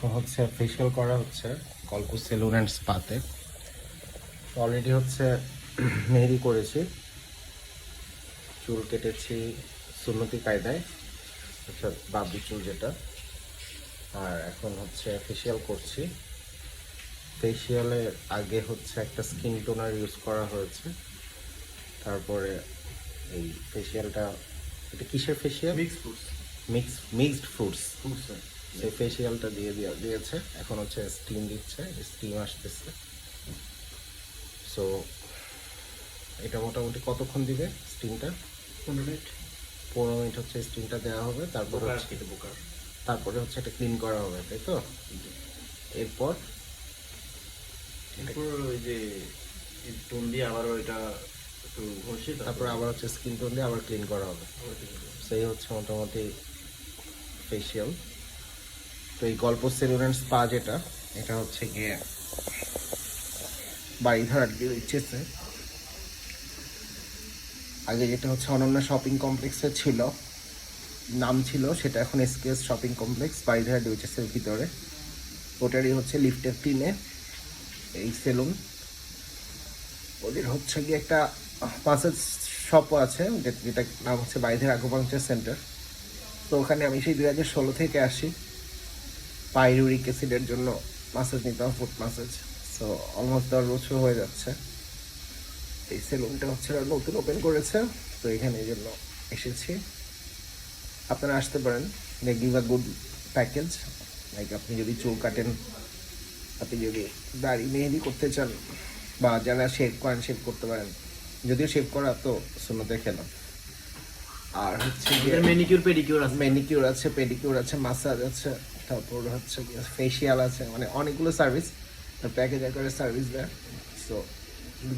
এখন হচ্ছে ফেশিয়াল করা হচ্ছে গল্প সেলুন অ্যান্ড স্পাতে। অলরেডি হচ্ছে মেহেদি করেছি, চুল কেটেছি সুন্নতি কায়দায়, অর্থাৎ বাবরি চুল যেটা। আর এখন হচ্ছে ফেশিয়াল করছি। ফেশিয়ালের আগে হচ্ছে একটা স্কিন টোনার ইউজ করা হয়েছে। তারপরে এই ফেশিয়ালটা, এটা কিসের ফেশিয়াল? Mixed fruits. সেই ফেশিয়ালটা দিয়েছে। এখন হচ্ছে স্টিম দিচ্ছে, স্টিম আসতেছে। সো এটা মোটামুটি কতক্ষণ দিবে স্টিমটা? 15 মিনিট হচ্ছে স্টিমটা দেওয়া হবে। তারপরে হচ্ছে এটা ক্লিন করা হবে, তাই তো? এরপর ওই যে টোন দিয়ে আবার ওইটা একটু ঘষে তারপর আবার হচ্ছে স্কিন টোন দিয়ে আবার ক্লিন করা হবে। সেই হচ্ছে মোটামুটি ফেশিয়াল। তো এই গল্প সেলুন অ্যান্ড স্পা যেটা, এটা হচ্ছে গিয়ে বাড়িধারার দিয়ে ইচ্ছেছে। আগে যেটা হচ্ছে অনন্যা শপিং কমপ্লেক্সে ছিল, নাম ছিল, সেটা এখন এসকেএস শপিং কমপ্লেক্স বাড়িধারা ডিউচেসের ভিতরে। ওটারই হচ্ছে লিফটের 3-এ এই সেলুন। ওদের হচ্ছে গিয়ে একটা মাসাজ শপও আছে, যেটা নাম হচ্ছে বাড়িধারা আকুপাংচার সেন্টার। তো ওখানে আমি সেই 2016 থেকে আসি পাইরুরিক অ্যাসিডের জন্য মাসাজ নিতাম, ফুট মাসাজ। সো অলমোস্ট 10 বছর হয়ে যাচ্ছে। এই সেলুনটা হচ্ছে নতুন ওপেন করেছে, তো এখানে এই জন্য এসেছি। আপনারা আসতে পারেন, they give a good package. Like আপনি যদি চুল কাটেন, আপনি যদি দাড়ি মেহেদি করতে চান, বা যারা শেভ করেন শেভ করতে পারেন, যদিও শেভ করা তো সুন্নতের খেলা। আর হচ্ছে ম্যানিকিউর আছে, পেডিকিউর আছে, মাসাজ আছে, তারপর হচ্ছে ফেশিয়াল আছে, মানে অনেকগুলো সার্ভিস প্যাকেজ আকারে সার্ভিস দেয়। So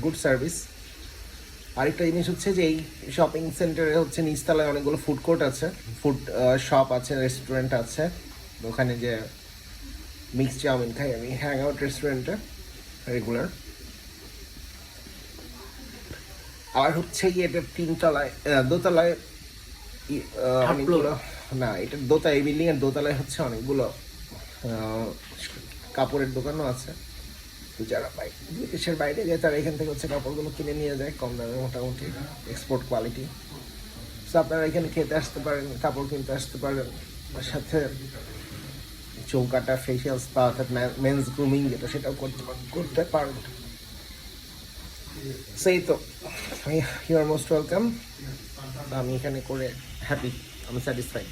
good service. আরেকটা জিনিস হচ্ছে যে এই শপিং সেন্টারে হচ্ছে নিচতলায় অনেকগুলো ফুড কোর্ট আছে, ফুড শপ আছে, রেস্টুরেন্ট আছে। ওখানে যে মিক্স চাউমিন খাই আমি, হ্যাং আউট রেস্টুরেন্টে রেগুলার। আর হচ্ছে কি এটা 3তলায়, দোতলায় অনেকগুলো, না এটা দোতলা, এই বিল্ডিং এর দোতলায় হচ্ছে অনেকগুলো কাপড়ের দোকানও আছে। তো যারা দেশের বাইরে যায় তারা এখান থেকে হচ্ছে কাপড়গুলো কিনে নিয়ে যায় কম দামে, মোটামুটি এক্সপোর্ট কোয়ালিটি। তো আপনারা এখানে খেতে আসতে পারেন, কাপড় কিনতে আসতে পারেন, তার সাথে চৌকাটা, ফেশিয়াল, স্পা অর্থাৎ মেন্স গ্রুমিং যেটা, সেটাও করতে পারেন। সেই তো, ইউ আর মোস্ট ওয়েলকাম। আমি এখানে করে হ্যাপি, আমি স্যাটিসফাইড।